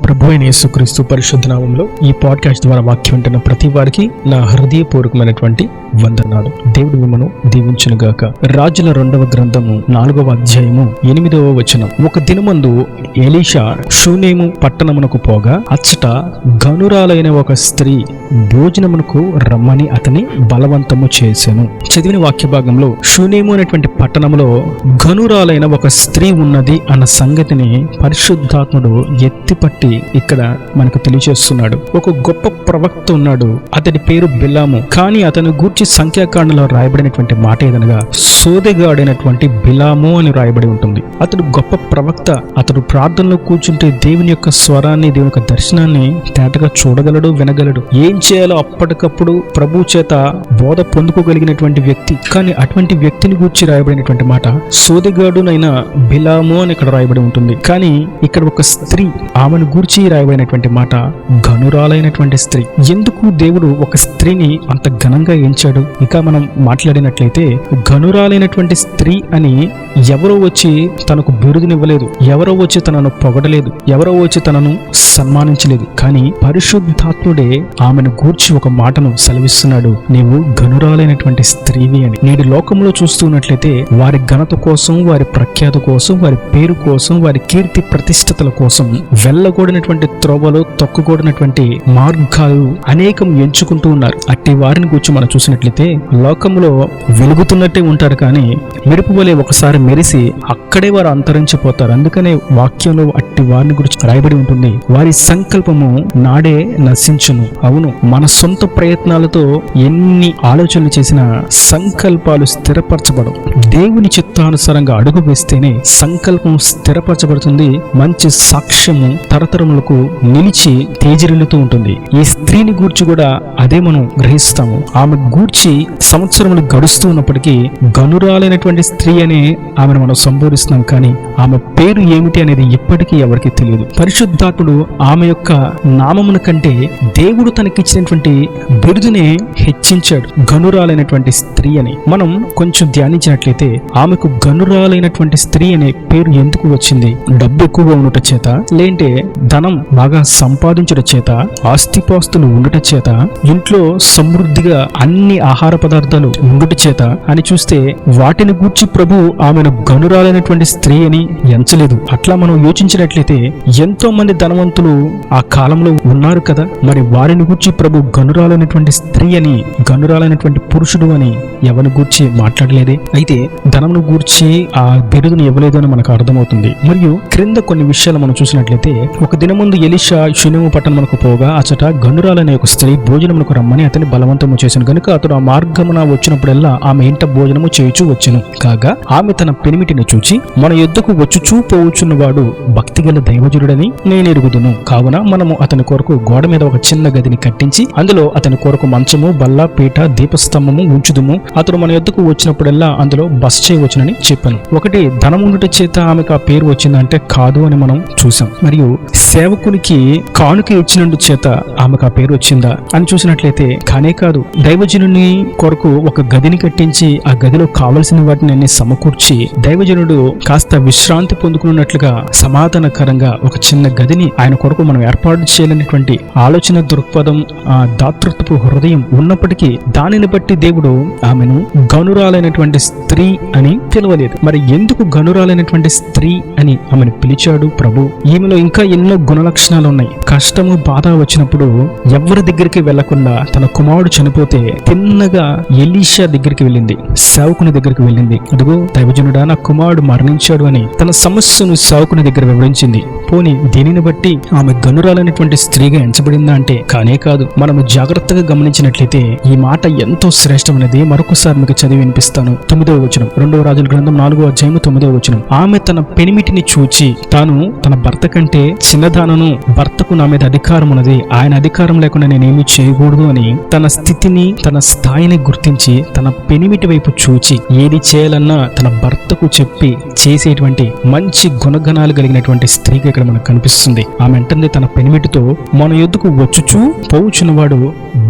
ప్రభు అయిన యేసుక్రీస్తు పరిశుద్ధ నామములో ఈ పాడ్కాస్ట్ ద్వారా వాక్యం వింటున్న ప్రతి వారికి నా హృదయపూర్వకమైనటువంటి వందనాలు. దేవుడు మిమ్మను దీవించును గాక. రాజుల 2వ గ్రంథము 4వ అధ్యాయము 8వ వచనం. ఒక దినమందు ఎలీషా షూనేము పట్టణమునకు పోగా అచ్చట గనురాలైన ఒక స్త్రీ భోజనమునకు రమ్మని అతని బలవంతము చేసెను. చదివిన వాక్య భాగంలో షూనేము అనేటువంటి పట్టణంలో గనురాలైన ఒక స్త్రీ ఉన్నది అన్న సంగతిని పరిశుద్ధాత్ముడు ఎత్తిపట్టి ఇక్కడ మనకు తెలియజేస్తున్నాడు. ఒక గొప్ప ప్రవక్త ఉన్నాడు, అతడి పేరు బిలాము. కానీ అతను గూర్చి సంఖ్యాకాండంలో రాయబడినటువంటి మాట ఏదనగా సోదెగాడైనటువంటి బిలాము అని రాయబడి ఉంటుంది. అతడు గొప్ప ప్రవక్త. అతడు ప్రార్థనలో కూర్చుంటే దేవుని యొక్క స్వరాన్ని, దేవుని యొక్క దర్శనాన్ని తేటగా చూడగలడు, వినగలడు. ఏం చేయాలో అప్పటికప్పుడు ప్రభు చేత బోధ పొందుకోగలిగినటువంటి వ్యక్తి. కానీ అటువంటి వ్యక్తిని గూర్చి రాయబడినటువంటి మాట సోదెగాడునైన బిలాము అని ఇక్కడ రాయబడి ఉంటుంది. కానీ ఇక్కడ ఒక స్త్రీ, ఆమెను గూర్చి రాయబడినటువంటి మాట ఘనురాలైనటువంటి స్త్రీ. ఎందుకు దేవుడు ఒక స్త్రీని అంత ఘనంగా ఎంచాడు? ఇంకా మనం మాట్లాడినట్లయితే ఘనురాలైనటువంటి స్త్రీ అని ఎవరో వచ్చి తనకు బిరుదునివ్వలేదు, ఎవరో వచ్చి తనను పొగడలేదు, ఎవరో వచ్చి తనను సన్మానించలేదు. కానీ పరిశుద్ధాత్ముడే ఆమెను గూర్చి ఒక మాటను సెలవిస్తున్నాడు, నీవు ఘనురాలైనటువంటి స్త్రీవి అని. నేడు లోకంలో చూస్తున్నట్లయితే వారి ఘనత కోసం, వారి ప్రఖ్యాత కోసం, వారి పేరు కోసం, వారి కీర్తి ప్రతిష్టతల కోసం వెళ్ళకూడనటువంటి త్రోవలు, తొక్కకూడనటువంటి మార్గాలు అనేకం ఎంచుకుంటూ ఉన్నారు. అట్టి వారిని గురించి మనం చూసినట్లయితే లోకంలో వెలుగుతున్నట్టే ఉంటారు, కానీ మెరుపు వలె ఒకసారి మెరిసి అక్కడే వారు అంతరించిపోతారు. అందుకనే వాక్యంలో అట్టి వారిని గురించి రాయబడి ఉంటుంది, వారి సంకల్పము నాడే నశించును. అవును, మన సొంత ప్రయత్నాలతో ఎన్ని ఆలోచనలు చేసినా సంకల్పాలు స్థిరపరచబడవు. దేవుని చిత్తానుసారంగా అడుగు వేస్తేనే సంకల్పం స్థిరపరచబడుతుంది. మంచి సాక్ష్యము తరతరములకు నిలిచి తేజరిల్లుతూ ఉంటుంది. ఈ స్త్రీని గూర్చి కూడా అదే మనం గ్రహిస్తాము. ఆమె గూర్చి సంవత్సరములు గడుస్తూ ఉన్నప్పటికీ గనురాలైనటువంటి స్త్రీ అనే ఆమెను మనం సంబోధిస్తున్నాం, కానీ ఆమె పేరు ఏమిటి అనేది ఇప్పటికీ ఎవరికి తెలియదు. పరిశుద్ధాత్ముడు ఆమె యొక్క నామమున కంటే దేవుడు తనకిచ్చినటువంటి బిరుదునే హెచ్చించాడు, గనురాలైనటువంటి స్త్రీ అని. మనం కొంచెం ధ్యానించినట్లయితే ఆమెకు గనురాలైనటువంటి స్త్రీ అనే పేరు ఎందుకు వచ్చింది? డబ్బు ఎక్కువగా ఉండట చేత, లేంటే ధనం బాగా సంపాదించట చేత, ఆస్తిపాస్తులు ఉండట చేత, ఇంట్లో సమృద్ధిగా అన్ని ఆహార పదార్థాలు ఉండుట చేత అని చూస్తే వాటిని గూర్చి ప్రభు ఆమెను గనురాలైనటువంటి స్త్రీ అని ఎంచలేదు. అట్లా మనం యోచించినట్లయితే ఎంతో మంది ధనవంతులు ఆ కాలంలో ఉన్నారు కదా, మరి వారిని గూర్చి ప్రభు గనురాలైనటువంటి స్త్రీ అని, గనురాలైనటువంటి పురుషుడు అని ఎవరిని గూర్చి మాట్లాడలేదే. అయితే ధనమును గూర్చి ఆ బిరుదును ఇవ్వలేదు అని మనకు అర్థమవుతుంది. మరియు క్రింద కొన్ని విషయాలు మనం చూసినట్లయితే, ఒక దినముందు ఎలీషా షూనేము పట్టణమునకు పోగా అచ్చట గనురాలైన ఒక స్త్రీ భోజనమునకు రమ్మని అతని బలవంతము చేసెను గనుక అతడు ఆ మార్గమున వచ్చినప్పుడల్లా ఆమె ఇంట భోజనము చేయుచు వచ్చెను. కాగా ఆమె తన పెనిమిటిని చూచి, మన యొద్దకు వచ్చుచూ పోవుచున్నవాడు భక్తిగల దైవజనుడని నేను ఎరుగుదును. కావున మనము అతని కొరకు గోడ మీద ఒక చిన్న గదిని కట్టించి అందులో అతని కొరకు మంచము, బల్ల, పీట, దీపస్తంభము ఉంచుదుము. అతడు మన యొద్దకు వచ్చినప్పుడల్లా అందులో బస చేయవచ్చునని చెప్పాను. ఒకటి, ధనముండుట చేత ఆమెకు ఆ పేరు వచ్చిందంటే కాదు అని మనం చూసాం. మరియు సేవకునికి కానుక ఇచ్చినందు చేత ఆమెకు ఆ పేరు వచ్చిందా అని చూసినట్లయితే కానే కాదు. దైవజనుని కొరకు ఒక గదిని కట్టించి ఆ గదిలో కావలసిన వాటిని అన్ని సమకూర్చి దైవజనుడు కాస్త విశ్రాంతి పొందుకున్నట్లుగా సమాధానకరంగా ఒక చిన్న గదిని ఆయన కొరకు మనం ఏర్పాటు చేయాలనేటువంటి ఆలోచన, దృక్పథం, ఆ దాతృత్వపు హృదయం ఉన్నప్పటికీ దానిని బట్టి దేవుడు ఆమెను గనురాలైనటువంటి స్త్రీ అని పిలవలేదు. మరి ఎందుకు గనురాలైనటువంటి స్త్రీ అని ఆమెను పిలిచాడు ప్రభు? ఈమెలో ఇంకా ఎన్నో గుణ లక్షణాలు ఉన్నాయి. కష్టము, బాధ వచ్చినప్పుడు ఎవరి దగ్గరికి వెళ్లకుండా తన కుమారుడు చనిపోతే తిన్నగా ఎలీషా దగ్గరికి వెళ్ళింది, సేవకుని దగ్గరికి వెళ్ళింది. అదిగో దైవజనుడా, నా కుమారుడు మరణించాడు అని తన సమస్యను సేవకుని దగ్గర వివరించింది. పోని దీనిని బట్టి ఆమె గనురాలైనటువంటి స్త్రీగా ఎంచబడిందా అంటే కానే కాదు. మనము జాగ్రత్తగా గమనించినట్లయితే ఈ మాట ఎంతో శ్రేష్టమైనది. మరొకసారి మీకు చదివి వినిపిస్తాను. 9వ వచనం, 2వ రాజుల గ్రంథం 4వ అధ్యాయము 9వ వచనం. ఆమె తన పెనిమిటిని చూచి, తాను తన భర్త కంటే చిన్నదానను, భర్తకు నా మీద అధికారం ఉన్నది, ఆయన అధికారం లేకుండా నేనేమి చేయకూడదు అని తన స్థితిని, తన స్థాయిని గుర్తించి తన పెనిమిటి వైపు చూచి ఏది చేయాలన్నా తన భర్తకు చెప్పి చేసేటువంటి మంచి గుణగణాలు కలిగినటువంటి స్త్రీగా ఇక్కడ మనకు కనిపిస్తుంది. ఆమె అంటుంది తన పెనిమిటితో, మన యొద్దకు వచ్చుచూ పోవుచున్నవాడు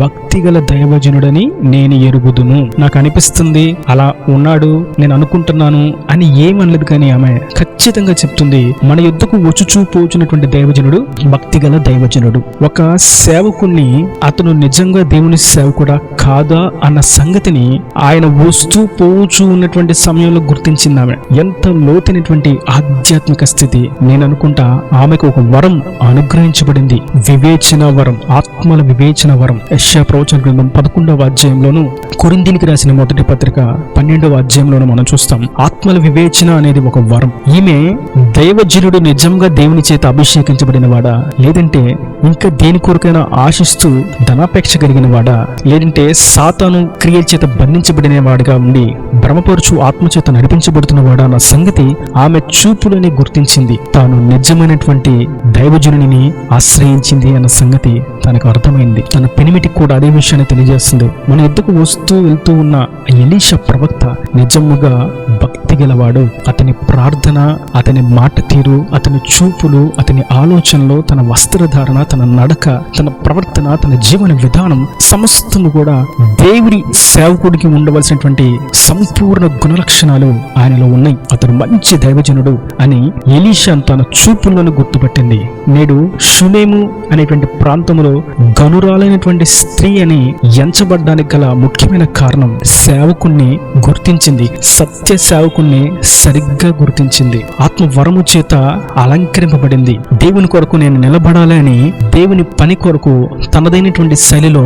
భక్తిగల దైవజనుడని నేను ఎరుగుదును. నాకు అనిపిస్తుంది అలా ఉన్నాడు, నేను అనుకుంటున్నాను అని ఏమనలేదు. కానీ ఆమె ఖచ్చితంగా చెప్తుంది, మన యొద్దకు వచ్చుచూ పోచున్నటువంటి దైవజనుడు భక్తిగల దైవజనుడు. ఒక సేవకుణ్ణి అతను నిజంగా దేవుని సేవకుడా కాదా అన్న సంగతిని ఆయన వస్తూ పోచూ ఉన్నటువంటి సమయంలో గుర్తించింది ఆమె. ఎంత లోతైనటువంటి ఆధ్యాత్మిక స్థితి. నేను అనుకుంటా ఆమెకు ఒక వరం అనుగ్రహించబడింది, వివేచన వరం, ఆత్మల వివేచన వరం. యెషయా ప్రవచన గ్రంథం 11వ అధ్యాయంలోను, కొరింథీయులకు రాసిన మొదటి పత్రిక 12వ అధ్యాయంలోను మనం చూస్తాం ఆత్మల వివేచన అనేది ఒక వరం. ఈమె దైవజనుడు నిజంగా దేవుని చేత అభిషేకించబడిన వాడా, లేదంటే ఇంకా దేని కొరకైనా ఆశిస్తూ ధనాపేక్ష కలిగిన వాడా, లేదంటే సాతాను క్రియల చేత బంధించబడిన వాడిగా ఉండి భ్రమపరుచు ఆత్మచేత నడిపించబడుతున్న వాడా అన్న సంగతి ఆమె చూపులని గుర్తించింది. తాను నిజమైనటువంటి దైవజనుని ఆశ్రయించింది అన్న సంగతి తనకు అర్థమైంది. తన పెనిమిటికి కూడా అదే విషయాన్ని తెలియజేస్తుంది. మన ఎద్దుకు వస్తూ వెళ్తూ ఉన్న ఎలీషా ప్రవక్త నిజముగా భక్తి గలవాడు. అతని ప్రార్థన, అతని మాట తీరు, అతని చూపులు, అతని ఆలోచనలు, తన వస్త్రధారణ, తన నడక, తన ప్రవర్తన, తన జీవన విధానం సమస్తము కూడా దేవుడి సేవకుడికి ఉండవలసినటువంటి సంపూర్ణ గుణలక్షణాలు ఆయనలో ఉన్నాయి. అతడు మంచి దైవజనుడు అని ఎలీషా తన చూపులను గుర్తుపట్టింది. నేడు షునేము అనేటువంటి ప్రాంతంలో గనురాలైనటువంటి స్త్రీ అని ఎంచబడ్డానికి గల ముఖ్యమైన కారణం సేవకుణ్ణి గుర్తించింది. సత్య సేవకుణ్ణి సరిగ్గా గుర్తించింది. ఆత్మ వరము చేత అలంకరింపబడింది. దేవుని కొరకు నేను నిలబడాలి అని దేవుని పని కొరకు తనదైనటువంటి శైలిలో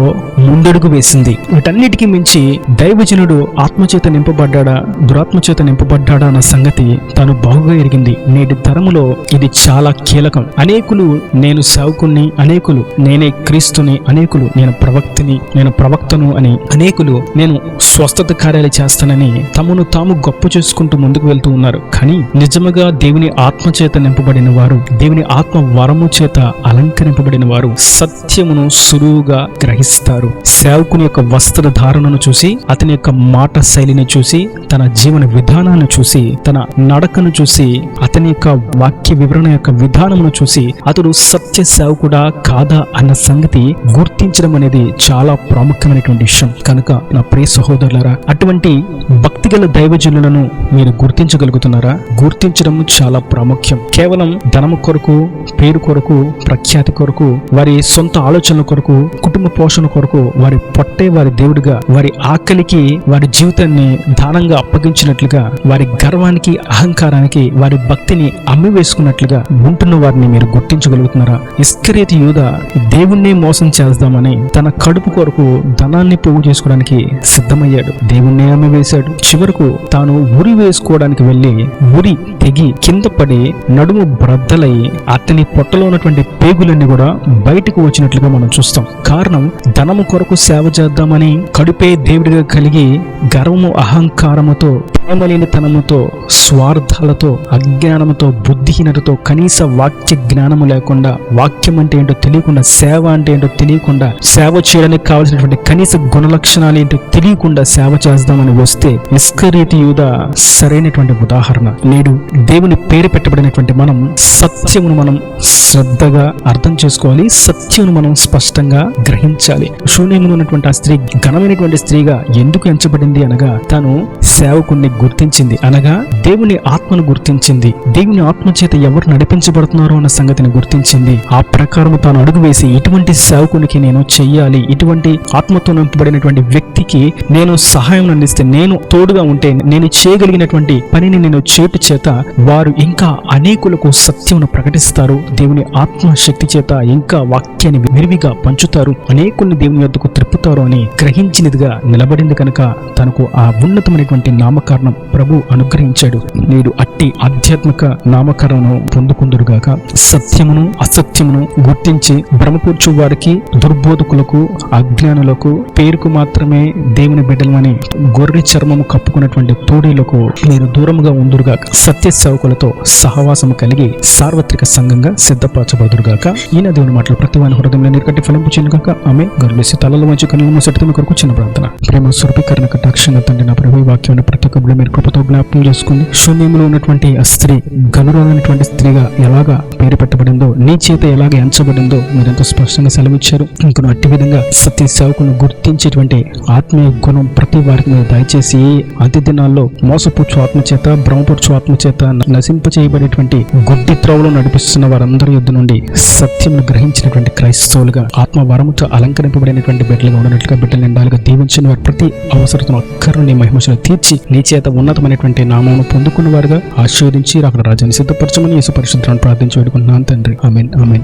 ముందడుగు వేసింది. వీటన్నిటికీ మించి దైవజనుడు ఆత్మచేత నింపబడ్డా, దురాత్మచేత నింపబడ్డా అన్న సంగతి తాను బాగుగా ఎరిగింది. నేటి తరములో ఇది చాలా కీలకం. అనేకులు నేను సేవకుణ్ణి, అనేకులు నేనే క్రీస్తుని, అనేకులు నేను ప్రవక్తిని, నేను ప్రవక్తను అని, అనేకులు నేను స్వస్థత కార్యాలు చేస్తానని తమను తాము గొప్ప చేసుకుంటూ ముందుకు వెళ్తూ ఉన్నారు. కానీ నిజముగా దేవుని ఆత్మచేత నింపబడిన వారు, దేవుని ఆత్మ వరము చేత అలంకరింపబడిన వారు సత్యమును సులువుగా గ్రహిస్తారు. సేవకుని యొక్క వస్త్రధారణను చూసి, అతని యొక్క మాట శైలిని చూసి, తన జీవన విధానాన్ని చూసి, తన నడకను చూసి, అతని యొక్క వాక్య వివరణ యొక్క విధానమును చూసి అతడు సత్య సేవకుడా కాదా అన్న సంగతి గుర్తించడం అనేది చాలా ప్రాముఖ్యమైనటువంటి విషయం. కనుక నా ప్రియ సహోదరులారా, అటువంటి భక్తిగల దైవజనులను మీరు గుర్తించగలుగుతున్నారా? గుర్తించడం చాలా ప్రాముఖ్యం. కేవలం ధనము కొరకు, పేరు కొరకు, ప్రఖ్యాతి కొరకు, వారి సొంత ఆలోచనల కొరకు, కుటుంబ పోషణ కొరకు, వారి పొట్టే వారి దేవుడిగా, వారి ఆకలికి వారి జీవితాన్ని దానంగా అప్పగించినట్లుగా, వారి గర్వానికి, అహంకారానికి వారి భక్తిని అమ్మి వేసుకున్నట్లుగా ఉంటున్న వారిని మీరు గుర్తించగలుగుతున్నారా? ఇస్కరియోతు యూదా దేవుణ్ణి మోసం చేద్దామని తన కడుపు కొరకు ధనాన్ని పోగు చేసుకోవడానికి సిద్ధమయ్యాడు. దేవుణ్ణి అమ్మి వేశాడు. చివరకు తాను ఉరి వేసుకోవడానికి వెళ్లి ఉరి తెగి కింద పడి నడుము బ్రద్దలై అతని పొట్టలో ఉన్నటువంటి పేగులన్నీ కూడా బయటకు వచ్చినట్లుగా మనం చూస్తాం. కారణం, ధనము కొరకు సేవ చేద్దామని కడుపే దేవుడిగా కలిగి గర్వము, అహంకారముతో, ప్రేమలేనితనముతో, స్వార్థాలతో, అజ్ఞానముతో, బుద్ధిహీనతతో, కనీస వాక్య జ్ఞానము లేకుండా, వాక్యం అంటే ఏంటో తెలియకుండా, సేవ అంటే ఏంటో తెలియకుండా, సేవ చేయడానికి కావాల్సినటువంటి కనీస గుణలక్షణాలు ఏంటో తెలియకుండా సేవ చేద్దామని వస్తే ఇస్కరియోతు యూదా సరైనటువంటి ఉదాహరణ. నేడు దేవుని పేరు పెట్టబడినటువంటి మనం సత్యమును మనం శ్రద్ధగా అర్థం చేసుకోవాలి. సత్యమును మనం స్పష్టంగా గ్రహించాలి. షూనేములో ఉన్నటువంటి ఆ స్త్రీ ఘనమైనటువంటి స్త్రీగా ఎందుకు ఎంచబడింది అనగా, తను సేవకుణ్ణి గుర్తించింది, అనగా దేవుని ఆత్మను గుర్తించింది. దేవుని ఆత్మ చేత ఎవరు నడిపించబడుతున్నారో అన్న సంగతిని గుర్తించింది. ఆ ప్రకారం తాను అడుగు వేసి, ఇటువంటి సేవకునికి నేను చెయ్యాలి, ఇటువంటి ఆత్మతో నింపబడినటువంటి వ్యక్తికి నేను సహాయం అందిస్తే, నేను తోడుగా ఉంటే, నేను చేయగలిగినటువంటి పనిని నేను చేటు చేత వారు ఇంకా అనేకులకు సత్యమును ప్రకటిస్తారు, దేవుని ఆత్మ శక్తి చేత ఇంకా వాక్యాన్ని విరివిగా పంచుతారు, అనేకుల్ని దేవుని యొద్దకు త్రిప్పుతారు అని గ్రహించినదిగా నిలబడింది. కనుక తనకు ఆ ఉన్నతమైనటువంటి నామకరణం ప్రభు అనుగ్రహించాడు. నేడు అట్టి ఆధ్యాత్మిక నామకరణను పొందుకుందురుగాక. సత్యమును అసత్యమును గుర్తించి భ్రమపూర్చు వారికి, దుర్బోధకులకు, అజ్ఞానులకు, పేరుకు మాత్రమే దేవుని బిడ్డలమని గొర్రె చర్మము కప్పుకున్నటువంటి తోడీలకు మీరు దూరముగా ఉందురుగాక. సత్య సేవకులతో సహవాసము కలిగి సార్వత్రిక సంఘంగా సిద్ధపరచబడుదురుగాక. ఈయన దేవుని మాటలు ప్రతి వాని హృదయంలో నీరుకట్టి ఫలింపు చేయనుగాక. ఆమె గర్వేసి తలలో మంచి కన్నుల మొసటి కొరకు చిన్న ప్రార్థన. ప్రేమ స్వరూపీకరణ కటాక్షంగా తండ్రి, నా ప్రభు వాక్యాన్ని ప్రతి ఒక్క మీరు కృపతో జ్ఞాపకం చేసుకోండి. శూన్యంలో ఉన్నటువంటి ఆ స్త్రీ గనురాలైనటువంటి స్త్రీగా ఎలాగా పేరు పెట్టబడిందో, నీ చేత ఎలాగ ఎంచబడిందో మీరు ఎంతో స్పష్టంగా సెలవిచ్చారు. ఇంకను అట్టి విధంగా సత్య సేవకులను గుర్తించేటువంటి ఆత్మీయ గుణం ప్రతి వారికి మీరు దయచేసి అంత్య దినాల్లో మోసపుచ్చు ఆత్మచేత, భ్రమపరచు ఆత్మచేత నశింప చేయబడేటువంటి గుడ్డి త్రోవలో నడిపిస్తున్న వారందరి యుద్ధ నుండి సత్యమును గ్రహించినటువంటి క్రైస్తవులుగా ఆత్మ వరముతో అలంకరింపబడినటువంటి బిడ్డలుగా ఉన్నట్లుగా బిడ్డలు నిండాలుగా దీవించిన వారి ప్రతి అవసరతను ఒక్కరు నీ మహిమను తీర్చి నీ చేత ఉన్నతమైనటువంటి నామమును పొందుకున్న వారుగా ఆశీర్వదించి అక్కడ రాజ్యాన్ని సిద్ధపరచమని యేసు పరిశుద్ధులను ప్రార్థించి వేడుకుంటున్నాను తండ్రి. ఆమేన్. ఆమేన్.